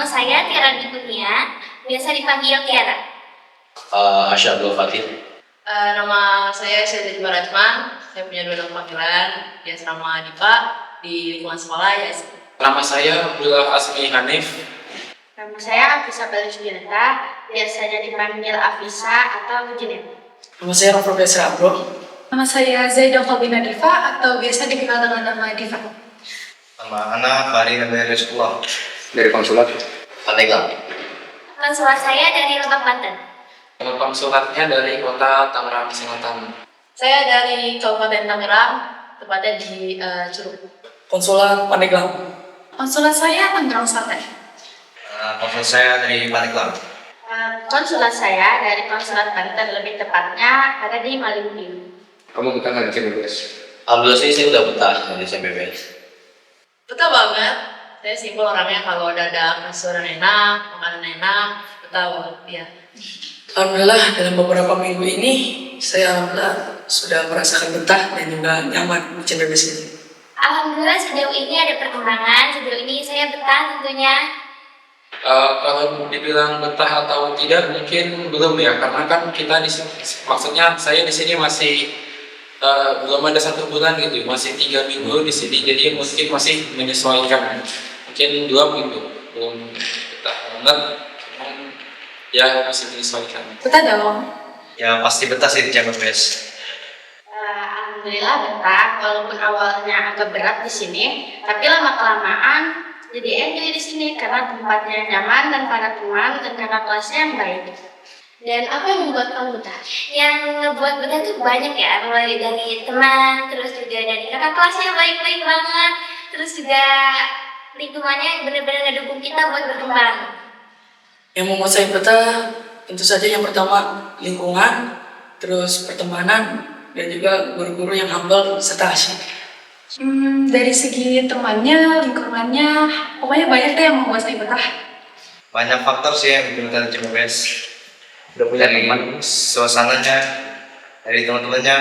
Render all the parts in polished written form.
saya Tiara Dikunia, biasa dipanggil Tiara. Asyadul Fatih. Nama saya Syed Barajman. Saya punya dua nama panggilan di asrama Dipa di lingkungan sekolah ya. Nama saya Abdullah Asmi Hanif. Nama saya Afisa Balusjinata, biasanya dipanggil Afisa atau Juneta. Nama saya Rafa Besra Abro. Nama saya Zaidah Fabina Diva atau biasa dikenal dengan nama Diva. Nama Ana Fahri Nabi Sekolah. Dari konsulat Pandeglang. Konsulat saya dari Lebak, Banten. Konsulatnya dari kota Tangerang Selatan. Saya dari Kabupaten Tangerang, tepatnya di Curug. Konsulat Pandeglang. Konsulat saya Tangerang Selatan. Konsul saya dari Pandeglang. Konsulat saya dari Konsulat Banten, lebih tepatnya ada di Malindi. Kamu betah nggak di CBBS? Alhamdulillah sih saya udah betah di CBBS. Betah banget. Saya simpel orangnya, kalau udah ada kasuran enak, makanan enak, betah banget ya. Alhamdulillah dalam beberapa minggu ini saya alhamdulillah sudah merasakan betah dan juga nyaman di CBBS ini. Alhamdulillah sejauh ini ada perkembangan, sejauh ini saya betah tentunya. Kalau dibilang betah atau tidak mungkin belum ya, karena kan kita di sini, maksudnya saya di sini masih belum ada 1 bulan gitu, masih 3 minggu di sini, jadi mungkin masih menyesuaikan, mungkin 2 minggu belum betah banget, cuman ya masih menyesuaikan. Betah dong. Ya pasti betah sih di CBBS. Alhamdulillah betah, walaupun awalnya agak berat di sini, tapi lama-kelamaan jadi enjoy di sini karena tempatnya nyaman dan para teman dan kakak kelasnya yang baik. Dan apa yang membuat kamu betah? Yang ngebuat betah tuh banyak ya, mulai dari teman, terus juga dari kakak kelasnya baik-baik banget, terus juga lingkungannya benar-benar ngedukung kita buat berkembang. Yang membuat saya betah tentu saja yang pertama lingkungan, terus pertemanan, dan juga guru-guru yang humble serta asyik. Dari segi temannya, lingkungannya, pokoknya banyak deh yang membuat saya betah. Banyak faktor sih yang bikin betah di CBBS. Udah punya Dari teman? suasananya, dari teman-temannya,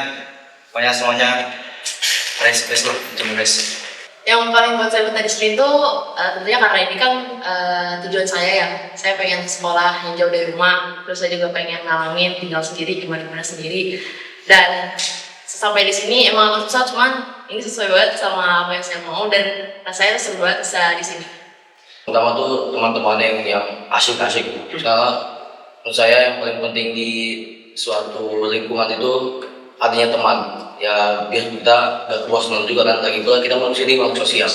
pokoknya semuanya nice place lah di CBBS. Yang paling buat saya betah di sini tuh tentunya karena ini kan tujuan saya ya. Saya pengen sekolah yang jauh dari rumah, terus saya juga pengen ngalamin tinggal sendiri, gimana sendiri. Dan sampai di sini emang agak susah, cuman ini sesuai banget sama apa yang saya mau dan rasanya seru banget bisa di sini. Pertama tuh teman-teman yang asik-asik. Karena menurut saya yang paling penting di suatu lingkungan itu artinya teman. Ya biar kita gak bosan juga kan. Lagi pula kita manusia ini makhluk sosial.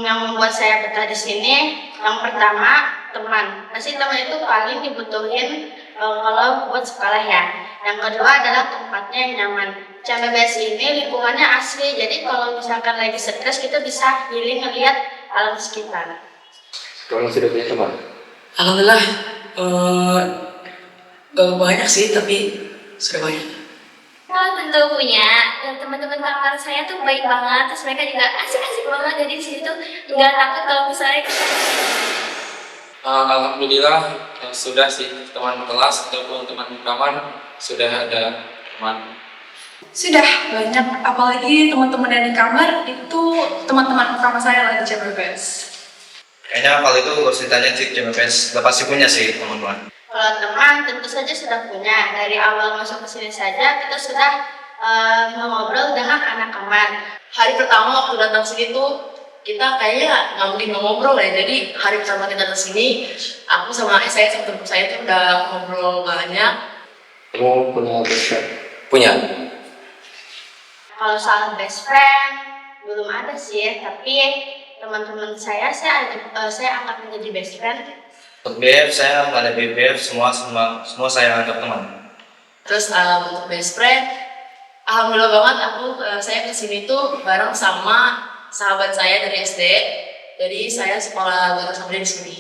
Yang membuat saya betah di sini, yang pertama teman. Pasti teman itu paling dibutuhin kalau buat sekolah ya. Yang kedua adalah tempatnya yang nyaman. CBBS ini lingkungannya asli, jadi kalau misalkan lagi stres kita bisa healing ngeliat alam sekitar. Kamu sudah punya teman? Alhamdulillah gak banyak sih, tapi sudah banyak. Kalau tentu punya, teman-teman kamar saya tuh baik banget, terus mereka juga asik-asik banget, jadi di situ nggak takut kalau misalnya Alhamdulillah sudah sih, teman kelas ataupun teman kamar sudah ada teman. Sudah banyak, apalagi teman-teman dari kamar itu teman-teman pertama saya lah di CBBS. Kayaknya kalau itu gak usah ditanya sih CBBS, udah pasti punya sih teman-teman. kalau teman tentu saja sudah punya. Dari awal masuk ke sini saja kita sudah mengobrol dengan anak kamar. Hari pertama waktu datang sini tuh kita kayaknya nggak mungkin ngobrol ya. Jadi hari pertama kita datang sini, aku sama saya sama teman saya tuh udah ngobrol banyak. Kamu punya best friend? Punya. Kalau soal best friend belum ada sih, tapi teman-teman saya anggap menjadi best friend. Untuk BF saya nggak ada BF, semua saya anggap teman. Terus untuk best friend, alhamdulillah banget saya kesini tuh bareng sama sahabat saya dari SD. Jadi saya sekolah bareng sama dia di sini.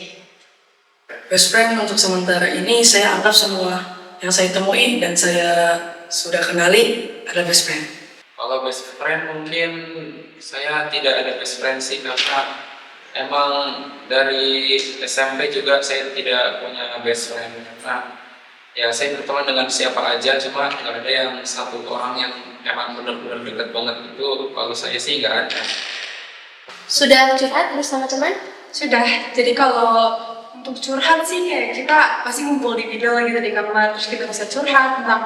Best friend untuk sementara ini saya anggap semua yang saya temui dan saya sudah kenali adalah best friend. Kalau best friend mungkin saya tidak ada best friend sih, karena emang dari SMP juga saya tidak punya best friend. Nah, ya saya berteman dengan siapa aja, cuma nggak ada yang satu orang yang emang benar-benar dekat banget. Itu kalau saya sih nggak ada. Sudah curhat bersama teman? Sudah, jadi kalau untuk curhat sih kayak kita pasti ngumpul di video gitu di kamar, terus kita bisa curhat tentang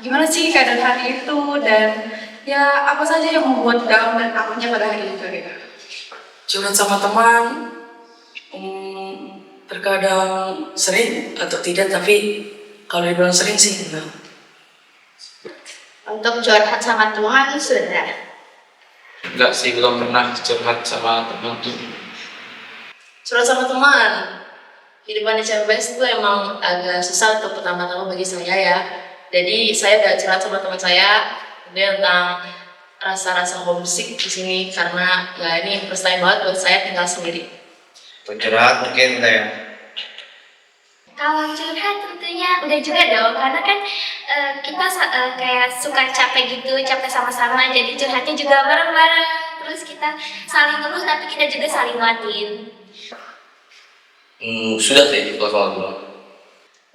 gimana sih keadaan hari itu dan ya apa saja yang membuat down dan upnya pada hari itu gitu. Curhat sama teman, terkadang sering atau tidak, tapi kalau dibilang sering sih enggak. Untuk curhat sama teman sudah. Enggak sih, belum pernah curhat sama teman tuh. Curhat sama teman. Kehidupan di CMBS itu emang agak susah untuk pertama-tama bagi saya ya. Jadi saya udah curhat sama teman saya dia tentang rasa-rasa homesick di sini karena ya ini first time banget buat saya tinggal sendiri. Curhat mungkin udah ya. Kalau curhat tentunya udah juga dong, karena kan kita kayak suka capek gitu, capek sama-sama, jadi curhatnya juga bareng-bareng. Terus kita saling ngeluh, tapi kita juga saling nguatin. Sudah sih kalau soal gua.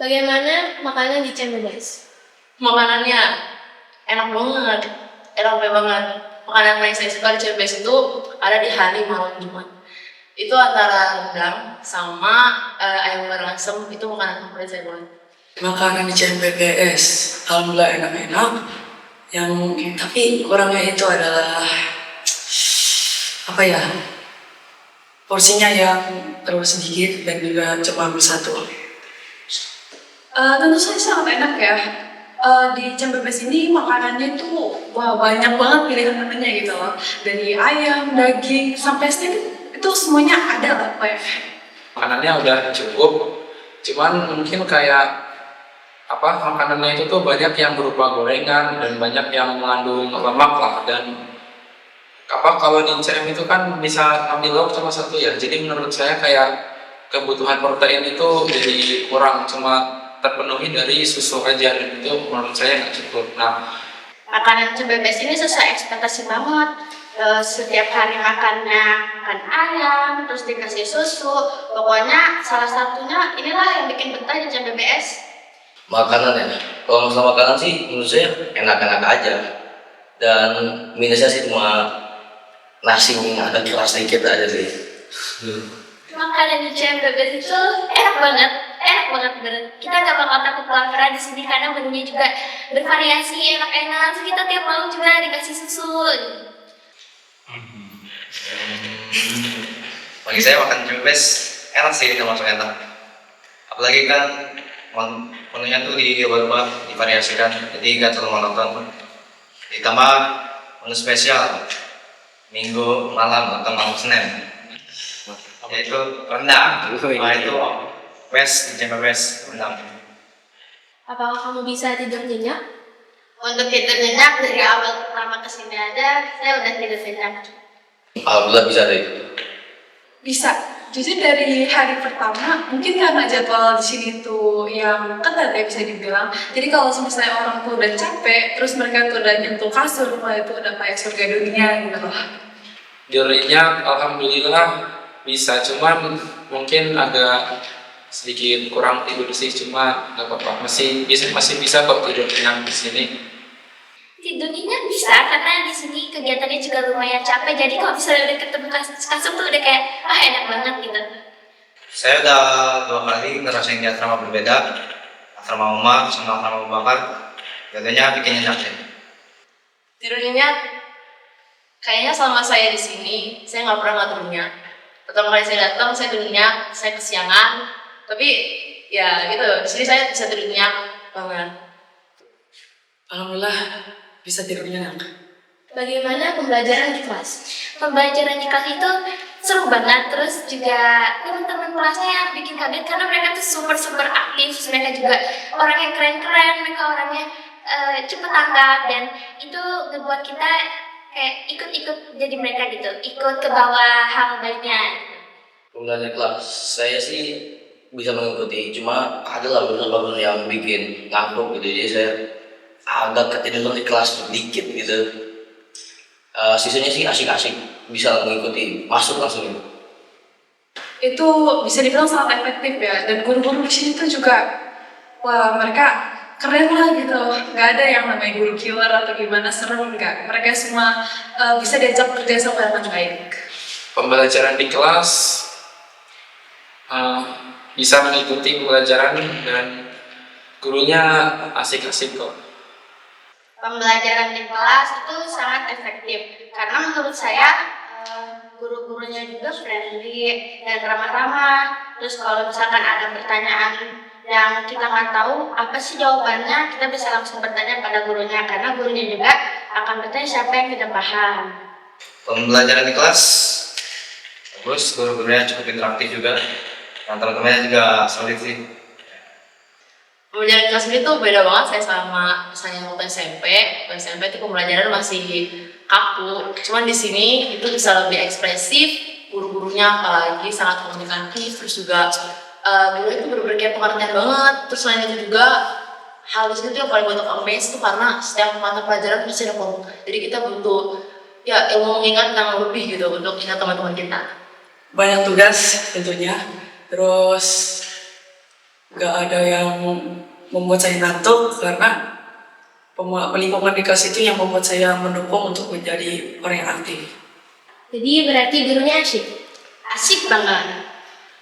Bagaimana makanan di CMBS? Makanannya enak banget. Makanan paling saya suka di CMBS itu ada di hari malam Jumat. Itu antara rendang sama ayam goreng asem, itu makanan favorit saya banget. Makanan di CMBS, alhamdulillah enak-enak. Tapi kurangnya itu adalah apa ya? Porsinya yang terlalu sedikit dan juga cuma ambil satu. Tentu saja sangat enak ya. Di CMBS ini makanannya tuh wah banyak banget pilihan menunya gitu loh. Dari ayam, daging, sampai steak itu semuanya ada lah kayak. Makanannya udah cukup, cuman mungkin kayak makanannya itu tuh banyak yang berupa gorengan dan banyak yang mengandung lemak lah. Dan kalau di CM itu kan bisa ambil lauk cuma satu ya, jadi menurut saya kayak kebutuhan protein itu jadi kurang, cuma terpenuhi dari susu aja, dan itu menurut saya nggak cukup. Nah, Makanan CMBS ini sesuai ekspektasi banget. Setiap hari makan ayam, terus dikasih susu. Pokoknya salah satunya inilah yang bikin betah di CMBS. Makanan ya, kalau masalah makanan sih menurut saya enak-enak aja. Dan minusnya sih cuma nasi yang agak keras dikit aja sih. Makanan di CMBS itu enak banget bener. Kita nggak bakal takut kelaparan di sini karena menunya juga bervariasi, enak-enak. Terus kita tiap malam juga dikasih susu. Bagi saya makan CMBS enak sih, termasuk enak. Apalagi kan menunya tuh diubah-ubah, divariasikan, jadi gak terlalu monoton. Ditambah menu spesial Minggu malam atau malam Senin, yaitu rendang. Nah itu best di CMBS rendang. Apakah kamu bisa tidur nyenyak? Untuk tidur nyenyak dari awal pertama kesini aja, saya udah tidur nyenyak. Alhamdulillah bisa deh. Bisa. Jadi dari hari pertama, mungkin karena jadwal di sini tuh yang ketat ya bisa dibilang. Jadi kalau misalnya orang tuh udah capek, terus mereka tuh udah nyentuh kasur, wah itu udah kayak surga dunia gitu loh. tidurnya alhamdulillah bisa, cuman mungkin agak sedikit kurang tidur sih, cuma nggak apa-apa, masih bisa kok tidur kenyang di sini. Tidurnya bisa karena di sini kegiatannya juga lumayan capek, jadi kalau misalnya udah ketemu kasur tuh udah kayak enak banget gitu. Saya udah 2 kali ngerasain di asrama berbeda, asrama Umar sama asrama Abu Bakar. Jadinya bikin nyenyak ya. Tidurnya kayaknya selama saya di sini saya nggak pernah nggak tidur nyenyak. Pertama kali saya datang saya tidur nyenyak, saya kesiangan, tapi ya gitu di sini saya bisa tidur nyenyak banget. Alhamdulillah bisa tidur nyenyak. Bagaimana pembelajaran di kelas? Pembelajaran di kelas itu seru banget, terus juga teman-teman kelasnya yang bikin kaget karena mereka tuh super aktif, terus mereka juga orang yang keren-keren, mereka orangnya cepet tanggap, dan itu ngebuat kita kayak ikut-ikut jadi mereka gitu, ikut ke bawah hal baiknya. Pembelajaran kelas saya sih bisa mengikuti, cuma ada lah beberapa yang bikin ngantuk gitu, jadi saya agak ketiduran di kelas sedikit gitu. Sisanya sih asik-asik, bisa mengikuti, masuk langsung gitu. Itu bisa dibilang sangat efektif ya, dan guru-guru di sini tuh juga wah mereka keren lah gitu, nggak ada yang namanya guru killer atau gimana, seru enggak, mereka semua bisa diajak kerja sama dengan baik. Pembelajaran di kelas eh, bisa mengikuti pelajaran dan gurunya asik-asik kok. Pembelajaran di kelas itu sangat efektif karena menurut saya guru-gurunya juga friendly dan ramah-ramah. Terus kalau misalkan ada pertanyaan yang kita nggak tahu apa sih jawabannya, kita bisa langsung bertanya pada gurunya karena gurunya juga akan bertanya siapa yang tidak paham. Pembelajaran di kelas bagus, guru-gurunya cukup interaktif juga, dan teman-temannya juga solid sih. Pembelajaran kelas ini tuh beda banget saya waktu SMP. Waktu SMP itu pembelajaran masih kaku. Cuman di sini itu bisa lebih ekspresif. Guru-gurunya apalagi sangat komunikatif. Terus juga guru itu bener-bener kayak pengertian banget. Terus selain itu juga hal di sini tuh yang paling buat aku amazed tuh karena setiap mata pelajaran pasti ada kelompok. Jadi kita butuh ya ilmu mengingat yang lebih gitu untuk ingat teman-teman kita. Banyak tugas tentunya, terus gak ada yang membuat saya ngantuk karena lingkungan di kelas itu yang membuat saya mendukung untuk menjadi orang yang aktif. Jadi berarti gurunya asyik. Asik banget.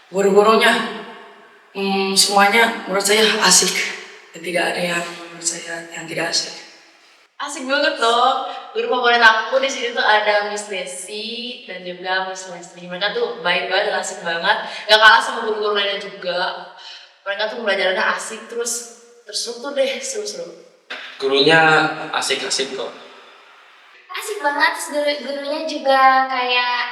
Guru-gurunya semuanya menurut saya asik dan tidak ada yang menurut saya yang tidak asik. Asik banget dong. Guru favorit aku di sini tuh ada Miss Desi dan juga Miss Leslie. Mereka tuh baik banget dan asik banget. Gak kalah sama guru-guru lainnya juga. Mereka tuh pembelajarannya asik terus terstruktur deh, seru-seru. Gurunya asik-asik kok. Asik banget, terus gurunya juga kayak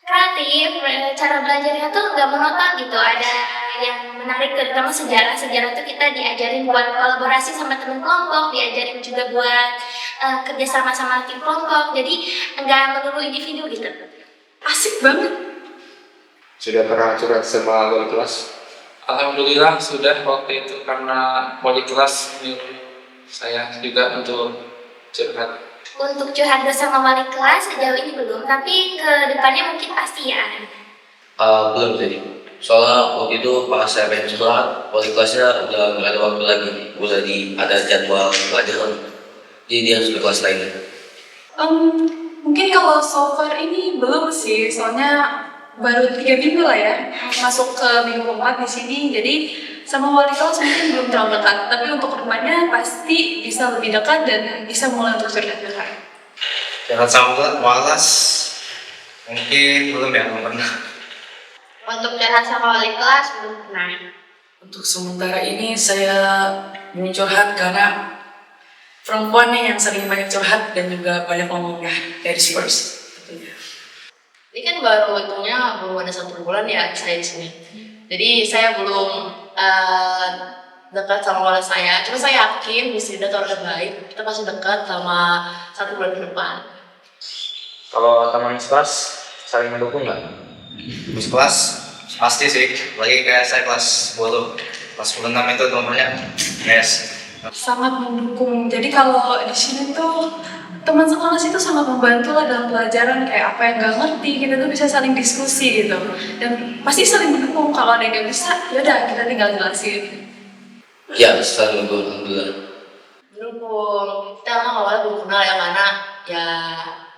kreatif, cara belajarnya tuh nggak monoton gitu, ada yang menarik, terutama sejarah tuh kita diajarin buat kolaborasi sama teman kelompok, diajarin juga buat kerja sama tim kelompok, jadi nggak melulu individu gitu. Asik banget. Sudah pernah curhat sama wali kelas? Alhamdulillah sudah waktu itu karena wali kelas nyuruh saya juga untuk curhat. Untuk curhat bersama wali kelas sejauh ini belum, tapi ke depannya mungkin pasti ya. Belum sih. Soalnya waktu itu pas saya pengen curhat, wali kelasnya udah nggak ada waktu lagi. Udah ada jadwal pelajaran. Jadi dia harus ke kelas lain. Mungkin kalau so far ini belum sih, soalnya baru 3 minggu lah ya masuk ke minggu keempat di sini, jadi sama wali kelas mungkin belum terlalu dekat, tapi untuk kedepannya pasti bisa lebih dekat dan bisa mulai untuk curhat-curhat. Curhat sama wali kelas mungkin belum ya, belum pernah. Untuk curhat sama wali kelas belum pernah. Untuk sementara ini saya belum curhat karena perempuannya yang sering banyak curhat dan juga banyak ngomongnya dari first tentunya. Ini kan baru hitungnya belum ada 1 bulan ya saya di sini. Jadi saya belum dekat sama wali saya. Cuma saya yakin di sini ada orang baik. Kita pasti dekat sama 1 bulan ke depan. Kalau teman kelas saling mendukung nggak? Terus kelas pasti sih, lagi kayak saya kelas 10, kelas 10 6 itu nomornya yes. Sangat mendukung. Jadi kalau di sini tuh teman sekelas itu sangat membantu lah dalam pelajaran, kayak apa yang nggak ngerti kita tuh bisa saling diskusi gitu, dan pasti saling mendukung. Kalau ada yang nggak bisa, yaudah kita tinggal jelasin. Ya, saling mendukung, alhamdulillah. Dukung. Kita emang awalnya belum kenal ya, mana ya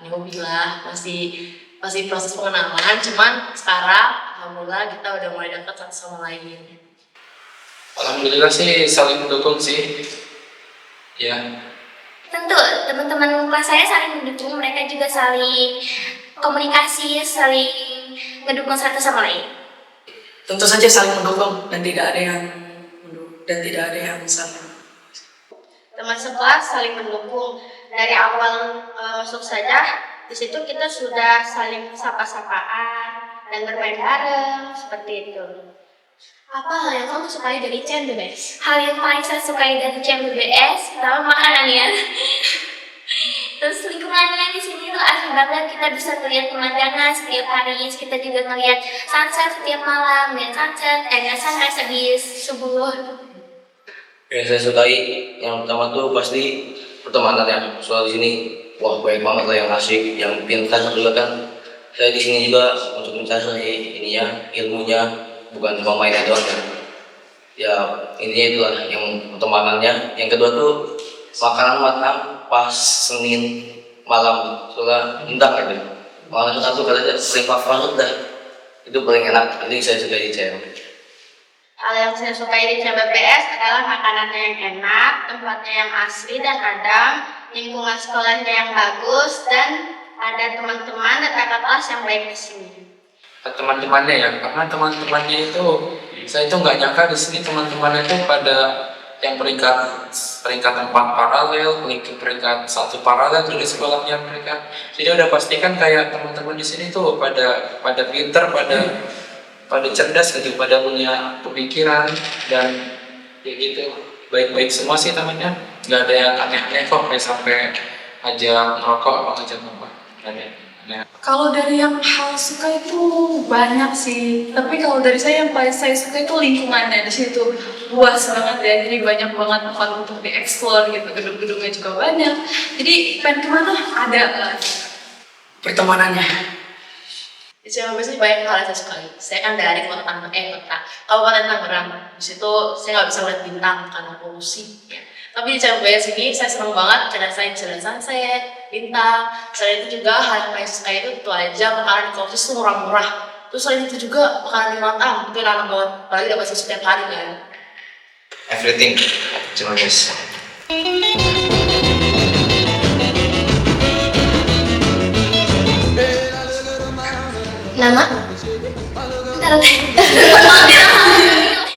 newbie lah, masih proses pengenalan. Cuman sekarang alhamdulillah kita udah mulai dekat satu sama lain. Alhamdulillah sih saling mendukung sih. Ya. Tentu teman-teman kelas saya saling mendukung, mereka juga saling komunikasi, saling mendukung satu sama lain. Tentu saja saling mendukung dan tidak ada yang saling. Teman sekelas saling mendukung dari awal masuk saja. Di situ kita sudah saling sapa-sapaan dan bermain bareng seperti itu. Apa hal yang kamu sukai dari CMBBS? Hal yang paling saya sukai dari CMBBS, pertama makanannya. Terus lingkungannya di sini tuh asik banget, kita bisa melihat pemandangan setiap hari, kita juga ngelihat sunset setiap malam, ngeliat sunrise habis subuh. Yang saya sukai yang pertama tuh pasti pertemanan ya. Soal di sini wah banyak banget lah yang asik, yang pintar juga kan. Saya di sini juga untuk mencari ininya, ilmunya, bukan cuma main doang kan. Ya intinya itulah yang pertemanannya. Yang kedua tuh makanan pas Senin malam, soalnya indah gitu. Makanan itu sering favorit dah. Itu paling enak, itu yang saya suka di CM. Hal yang saya sukai di CBPS adalah makanannya yang enak, tempatnya yang asli dan adem, lingkungan sekolahnya yang bagus, dan ada teman-teman dan kakak kelas yang baik di sini. Teman-temannya ya, karena teman-temannya itu saya itu nggak nyangka di sini teman-temannya itu pada yang peringkat 4 paralel, peringkat 1 paralel dari sekolahnya mereka. Jadi udah pastikan kayak teman-teman di sini tuh pada pinter, pada cerdas gitu, pada punya pemikiran dan kayak gitu. Baik-baik semua sih temannya, nggak ada yang aneh-aneh kok kayak sampai ajak merokok apa ngajak apa. Nggak ada. Nah, Kalau dari yang hal suka itu banyak sih, tapi kalau dari saya yang paling saya suka itu lingkungannya. Di situ luas banget ya, jadi banyak banget tempat untuk dieksplor gitu, gedung-gedungnya juga banyak. Jadi pengen kemana ada lah. Pertemanannya. Di CBPS ini banyak hal yang saya sukai. Saya kan dari Kabupaten Tangerang. Di situ saya nggak bisa melihat bintang karena polusi. Ya. Tapi di CBPS ini saya senang banget karena saya bisa lihat sunset, bintang. Selain itu juga hal yang saya suka itu aja makanan di kampus itu murah-murah. Terus selain itu juga makanan di Matang itu enak banget. Apalagi dapat susu setiap hari kan. Everything. Cuma guys. Nama? Bentar,